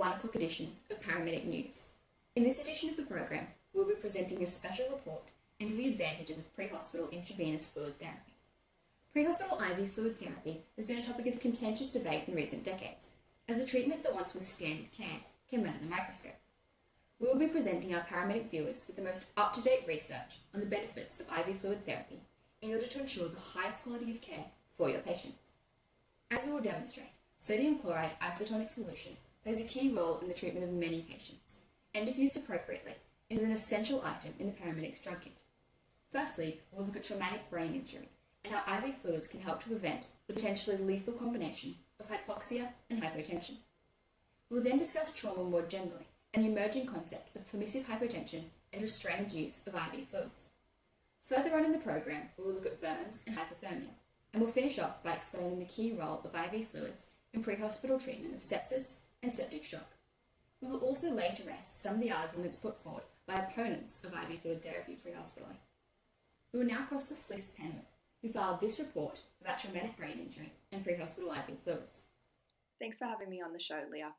1 o'clock edition of Paramedic News. In this edition of the program, we'll be presenting a special report into the advantages of pre-hospital intravenous fluid therapy. Pre-hospital IV fluid therapy has been a topic of contentious debate in recent decades, as a treatment that once was standard care came under the microscope. We will be presenting our paramedic viewers with the most up-to-date research on the benefits of IV fluid therapy in order to ensure the highest quality of care for your patients. As we will demonstrate, sodium chloride isotonic solution plays a key role in the treatment of many patients, and if used appropriately, is an essential item in the paramedic's drug kit. Firstly, we'll look at traumatic brain injury and how IV fluids can help to prevent the potentially lethal combination of hypoxia and hypotension. We'll then discuss trauma more generally and the emerging concept of permissive hypotension and restrained use of IV fluids. Further on in the program, we will look at burns and hypothermia, and we'll finish off by explaining the key role of IV fluids in pre-hospital treatment of sepsis and septic shock. We will also lay to rest some of the arguments put forward by opponents of IV fluid therapy pre-hospitally. We will now cross to Fliss panel, who filed this report about traumatic brain injury and pre-hospital IV fluids. Thanks for having me on the show, Leah.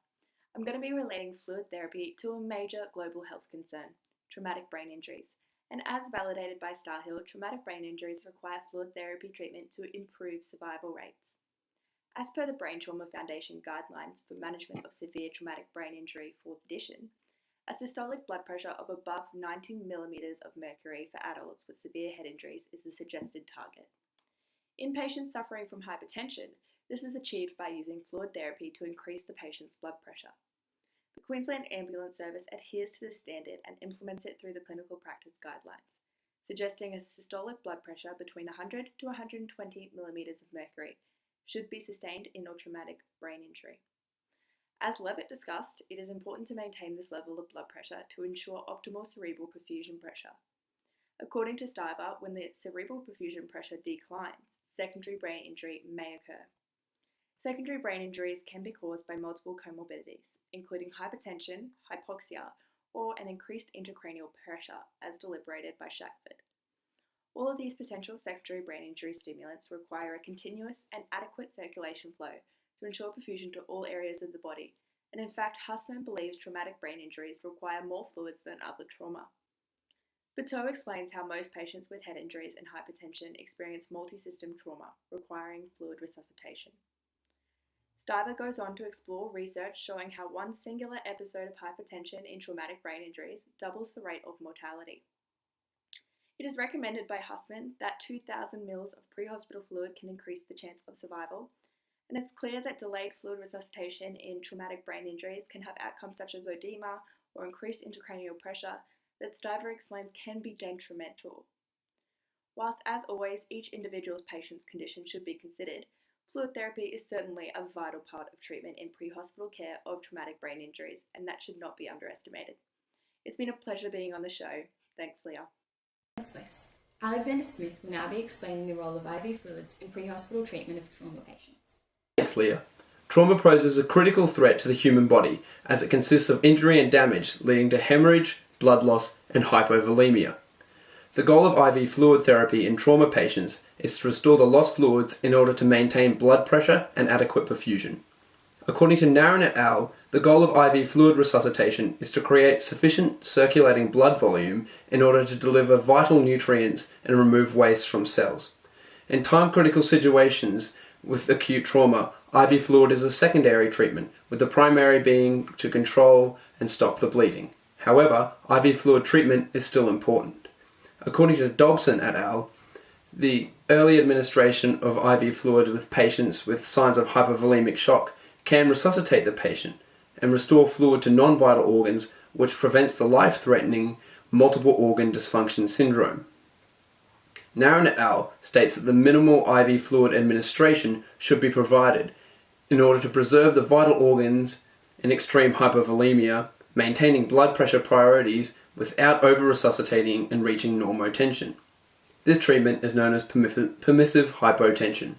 I'm going to be relating fluid therapy to a major global health concern, traumatic brain injuries. And as validated by Starhill, traumatic brain injuries require fluid therapy treatment to improve survival rates. As per the Brain Trauma Foundation guidelines for management of severe traumatic brain injury 4th edition, a systolic blood pressure of above 90 millimeters of mercury for adults with severe head injuries is the suggested target. In patients suffering from hypertension, this is achieved by using fluid therapy to increase the patient's blood pressure. The Queensland Ambulance Service adheres to this standard and implements it through the clinical practice guidelines, suggesting a systolic blood pressure between 100 to 120 millimeters of mercury should be sustained in a traumatic brain injury. As Levitt discussed, it is important to maintain this level of blood pressure to ensure optimal cerebral perfusion pressure. According to Stiver, when the cerebral perfusion pressure declines, secondary brain injury may occur. Secondary brain injuries can be caused by multiple comorbidities, including hypertension, hypoxia, or an increased intracranial pressure as deliberated by Shackford. All of these potential secondary brain injury stimulants require a continuous and adequate circulation flow to ensure perfusion to all areas of the body, and in fact, Hussman believes traumatic brain injuries require more fluids than other trauma. Bateau explains how most patients with head injuries and hypertension experience multi-system trauma, requiring fluid resuscitation. Stiver goes on to explore research showing how one singular episode of hypertension in traumatic brain injuries doubles the rate of mortality. It is recommended by Hussman that 2,000 mL of pre-hospital fluid can increase the chance of survival, and it's clear that delayed fluid resuscitation in traumatic brain injuries can have outcomes such as edema or increased intracranial pressure that Stiver explains can be detrimental. Whilst, as always, each individual patient's condition should be considered, fluid therapy is certainly a vital part of treatment in pre-hospital care of traumatic brain injuries, and that should not be underestimated. It's been a pleasure being on the show. Thanks, Leah. Thanks, Alexander Smith will now be explaining the role of IV fluids in pre-hospital treatment of trauma patients. Thanks, Leah. Trauma poses a critical threat to the human body as it consists of injury and damage leading to hemorrhage, blood loss, and hypovolemia. The goal of IV fluid therapy in trauma patients is to restore the lost fluids in order to maintain blood pressure and adequate perfusion. According to Nairn et al., the goal of IV fluid resuscitation is to create sufficient circulating blood volume in order to deliver vital nutrients and remove waste from cells. In time-critical situations with acute trauma, IV fluid is a secondary treatment, with the primary being to control and stop the bleeding. However, IV fluid treatment is still important. According to Dobson et al., the early administration of IV fluid with patients with signs of hypovolemic shock can resuscitate the patient and restore fluid to non-vital organs, which prevents the life-threatening multiple organ dysfunction syndrome. Nairn et al. States that the minimal IV fluid administration should be provided in order to preserve the vital organs in extreme hypovolemia, maintaining blood pressure priorities without over-resuscitating and reaching normotension. This treatment is known as permissive hypotension.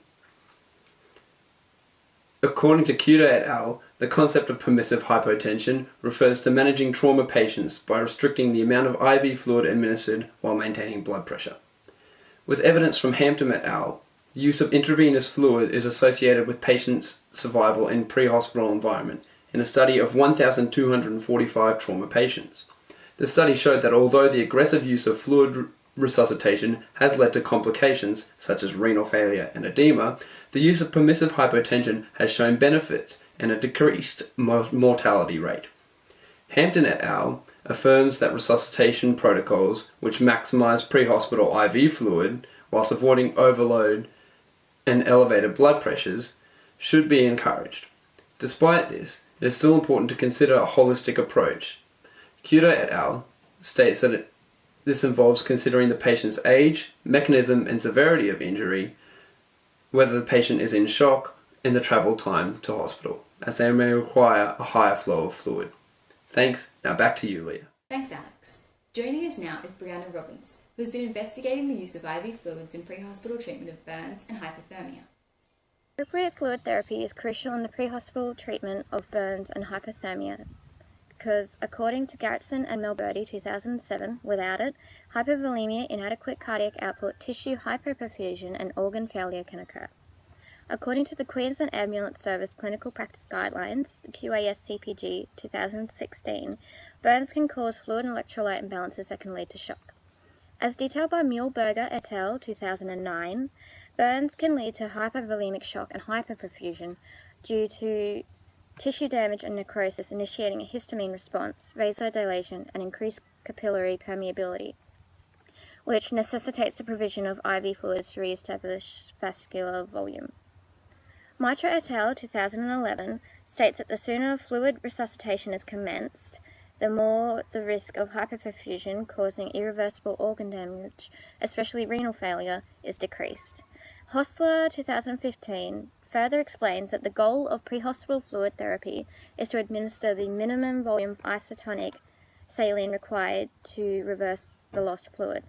According to Kuda et al., the concept of permissive hypotension refers to managing trauma patients by restricting the amount of IV fluid administered while maintaining blood pressure. With evidence from Hampton et al., the use of intravenous fluid is associated with patients' survival in pre-hospital environment in a study of 1,245 trauma patients. The study showed that although the aggressive use of fluid resuscitation has led to complications such as renal failure and edema, the use of permissive hypotension has shown benefits and a decreased mortality rate. Hampton et al. Affirms that resuscitation protocols which maximize pre-hospital IV fluid whilst avoiding overload and elevated blood pressures should be encouraged. Despite this, it is still important to consider a holistic approach. Kudo et al. States that this involves considering the patient's age, mechanism and severity of injury, whether the patient is in shock, and the travel time to hospital, as they may require a higher flow of fluid. Thanks. Now back to you, Leah. Thanks, Alex. Joining us now is Brianna Robbins, who has been investigating the use of IV fluids in pre-hospital treatment of burns and hypothermia. Appropriate fluid therapy is crucial in the pre-hospital treatment of burns and hypothermia because, according to Garretson and Melberti 2007, without it, hypovolemia, inadequate cardiac output, tissue hypoperfusion and organ failure can occur. According to the Queensland Ambulance Service Clinical Practice Guidelines, QAS-CPG 2016, burns can cause fluid and electrolyte imbalances that can lead to shock. As detailed by Muehlberger et al. 2009, burns can lead to hypovolemic shock and hyperperfusion due to tissue damage and necrosis initiating a histamine response, vasodilation, and increased capillary permeability, which necessitates the provision of IV fluids to re-establish vascular volume. Mitra et al. 2011 states that the sooner fluid resuscitation is commenced, the more the risk of hyperperfusion causing irreversible organ damage, especially renal failure, is decreased. Hostler 2015 further explains that the goal of pre-hospital fluid therapy is to administer the minimum volume of isotonic saline required to reverse the lost fluid.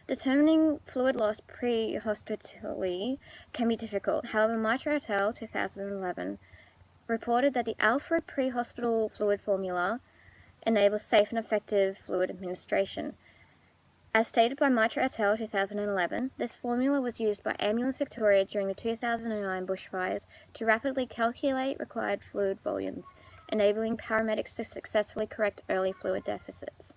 Determining fluid loss pre-hospitally can be difficult. However, Mitra et al. 2011 reported that the Alfred pre-hospital fluid formula enables safe and effective fluid administration. As stated by Mitra et al. 2011, this formula was used by Ambulance Victoria during the 2009 bushfires to rapidly calculate required fluid volumes, enabling paramedics to successfully correct early fluid deficits.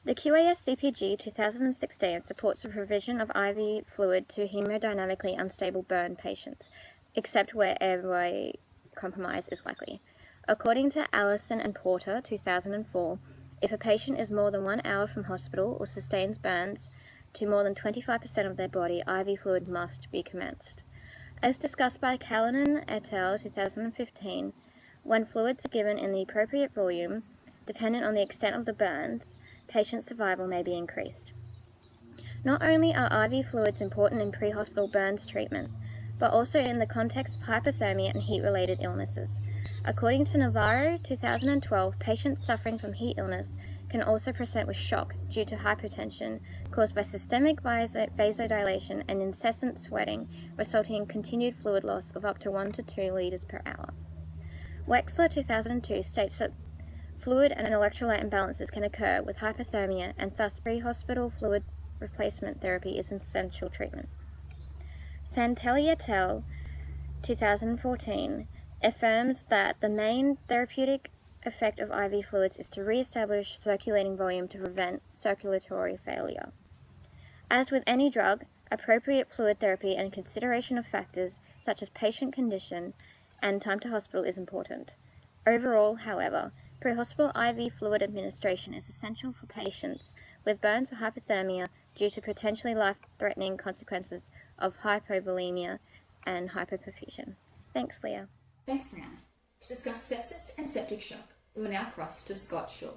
The QAS-CPG 2016 supports the provision of IV fluid to hemodynamically unstable burn patients, except where airway compromise is likely. According to Allison and Porter 2004, if a patient is more than 1 hour from hospital or sustains burns to more than 25% of their body, IV fluid must be commenced. As discussed by Callanan et al. 2015, when fluids are given in the appropriate volume, dependent on the extent of the burns, patient survival may be increased. Not only are IV fluids important in pre-hospital burns treatment, but also in the context of hypothermia and heat-related illnesses. According to Navarro 2012, patients suffering from heat illness can also present with shock due to hypotension caused by systemic vasodilation and incessant sweating, resulting in continued fluid loss of up to 1 to 2 liters per hour. Wexler 2002 states that fluid and electrolyte imbalances can occur with hypothermia, and thus pre-hospital fluid replacement therapy is essential treatment. Santelli et al. 2014 affirms that the main therapeutic effect of IV fluids is to re-establish circulating volume to prevent circulatory failure. As with any drug, appropriate fluid therapy and consideration of factors such as patient condition and time to hospital is important. Overall, however, pre-hospital IV fluid administration is essential for patients with burns or hypothermia due to potentially life-threatening consequences of hypovolemia and hypoperfusion. Thanks, Leah. Thanks, Brianna. To discuss sepsis and septic shock, we will now cross to Scott Shaw.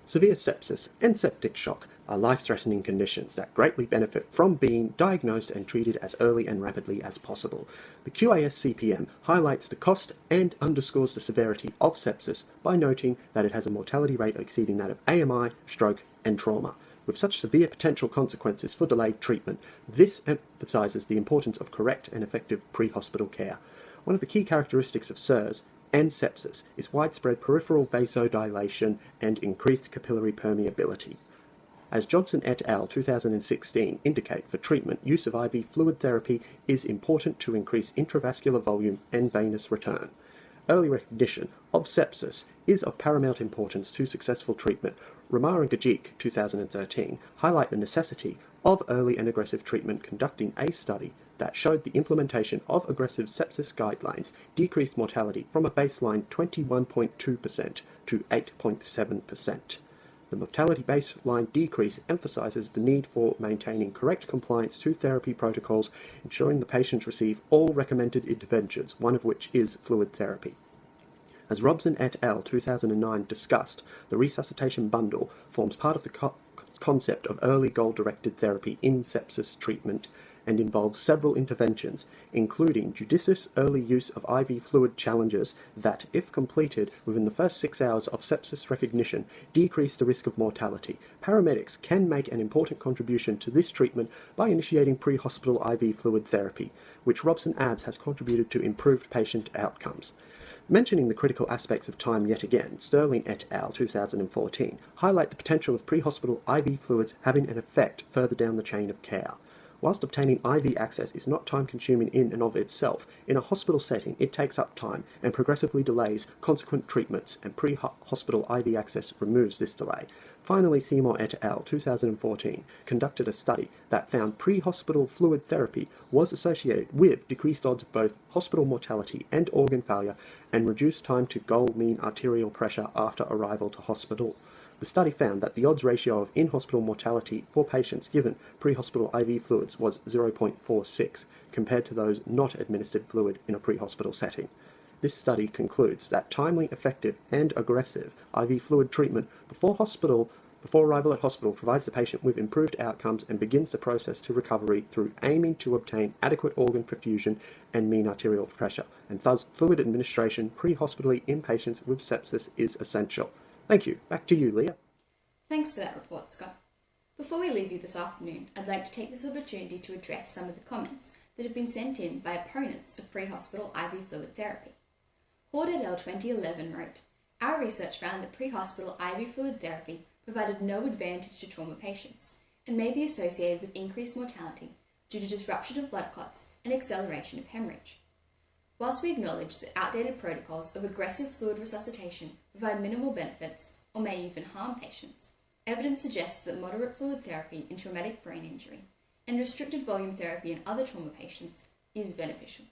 Severe sepsis and septic shock are life-threatening conditions that greatly benefit from being diagnosed and treated as early and rapidly as possible. The QAS-CPM highlights the cost and underscores the severity of sepsis by noting that it has a mortality rate exceeding that of AMI, stroke, and trauma. With such severe potential consequences for delayed treatment, this emphasises the importance of correct and effective pre-hospital care. One of the key characteristics of SIRS and sepsis is widespread peripheral vasodilation and increased capillary permeability. As Johnson et al. 2016 indicate, for treatment, use of IV fluid therapy is important to increase intravascular volume and venous return. Early recognition of sepsis is of paramount importance to successful treatment. Ramar and Gajik, 2013, highlight the necessity of early and aggressive treatment, conducting a study that showed the implementation of aggressive sepsis guidelines decreased mortality from a baseline 21.2% to 8.7%. The mortality baseline decrease emphasizes the need for maintaining correct compliance to therapy protocols, ensuring the patients receive all recommended interventions, one of which is fluid therapy. As Robson et al. 2009 discussed, the resuscitation bundle forms part of the concept of early goal-directed therapy in sepsis treatment and involves several interventions, including judicious early use of IV fluid challenges that, if completed within the first 6 hours of sepsis recognition, decrease the risk of mortality. Paramedics can make an important contribution to this treatment by initiating pre-hospital IV fluid therapy, which Robson adds has contributed to improved patient outcomes. Mentioning the critical aspects of time yet again, Sterling et al. 2014 highlight the potential of pre-hospital IV fluids having an effect further down the chain of care. Whilst obtaining IV access is not time-consuming in and of itself, in a hospital setting it takes up time and progressively delays consequent treatments, and pre-hospital IV access removes this delay. Finally, Seymour et al. 2014 conducted a study that found pre-hospital fluid therapy was associated with decreased odds of both hospital mortality and organ failure and reduced time to goal mean arterial pressure after arrival to hospital. The study found that the odds ratio of in-hospital mortality for patients given pre-hospital IV fluids was 0.46 compared to those not administered fluid in a pre-hospital setting. This study concludes that timely, effective, and aggressive IV fluid treatment before arrival at hospital provides the patient with improved outcomes and begins the process to recovery through aiming to obtain adequate organ perfusion and mean arterial pressure, and thus fluid administration pre-hospitally in patients with sepsis is essential. Thank you. Back to you, Leah. Thanks for that report, Scott. Before we leave you this afternoon, I'd like to take this opportunity to address some of the comments that have been sent in by opponents of pre-hospital IV fluid therapy. Horde et al. 2011 wrote, "Our research found that pre-hospital IV fluid therapy provided no advantage to trauma patients and may be associated with increased mortality due to disruption of blood clots and acceleration of hemorrhage. Whilst we acknowledge that outdated protocols of aggressive fluid resuscitation provide minimal benefits or may even harm patients, evidence suggests that moderate fluid therapy in traumatic brain injury and restricted volume therapy in other trauma patients is beneficial."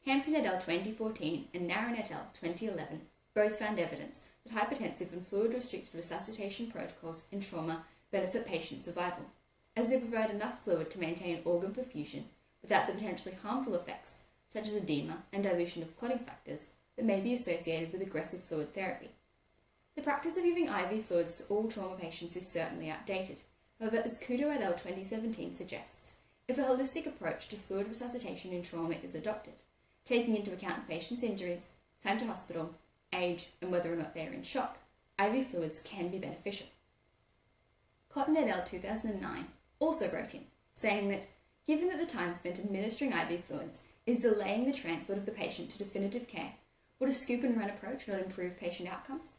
Hampton et al. 2014 and Naran et al. 2011 both found evidence that hypertensive and fluid-restricted resuscitation protocols in trauma benefit patient survival, as they provide enough fluid to maintain organ perfusion without the potentially harmful effects such as edema and dilution of clotting factors that may be associated with aggressive fluid therapy. The practice of giving IV fluids to all trauma patients is certainly outdated. However, as Kudo et al. 2017 suggests, if a holistic approach to fluid resuscitation in trauma is adopted, taking into account the patient's injuries, time to hospital, age, and whether or not they are in shock, IV fluids can be beneficial. Cotton et al. 2009 also wrote in, saying that, given that the time spent administering IV fluids is delaying the transport of the patient to definitive care, would a scoop-and-run approach not improve patient outcomes?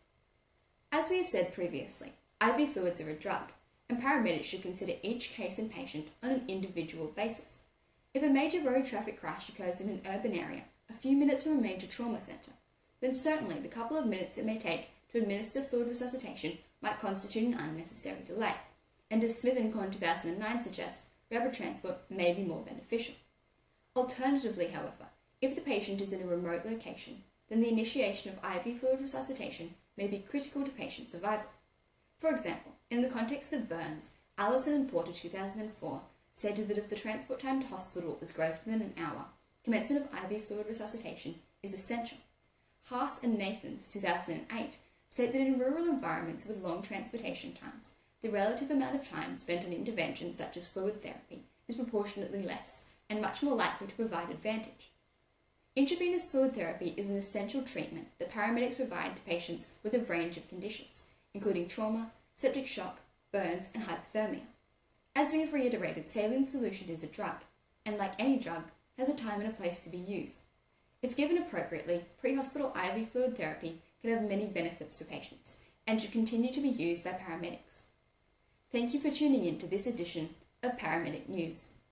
As we have said previously, IV fluids are a drug, and paramedics should consider each case and patient on an individual basis. If a major road traffic crash occurs in an urban area, a few minutes from a major trauma centre, then certainly the couple of minutes it may take to administer fluid resuscitation might constitute an unnecessary delay, and as Smith and Cohn 2009 suggest, rapid transport may be more beneficial. Alternatively, however, if the patient is in a remote location, then the initiation of IV fluid resuscitation may be critical to patient survival. For example, in the context of burns, Allison and Porter 2004 stated that if the transport time to hospital is greater than an hour, commencement of IV fluid resuscitation is essential. Haas and Nathans 2008 state that in rural environments with long transportation times, the relative amount of time spent on interventions such as fluid therapy is proportionately less and much more likely to provide advantage. Intravenous fluid therapy is an essential treatment that paramedics provide to patients with a range of conditions, including trauma, septic shock, burns, and hypothermia. As we have reiterated, saline solution is a drug, and like any drug, has a time and a place to be used. If given appropriately, pre-hospital IV fluid therapy can have many benefits for patients, and should continue to be used by paramedics. Thank you for tuning in to this edition of Paramedic News.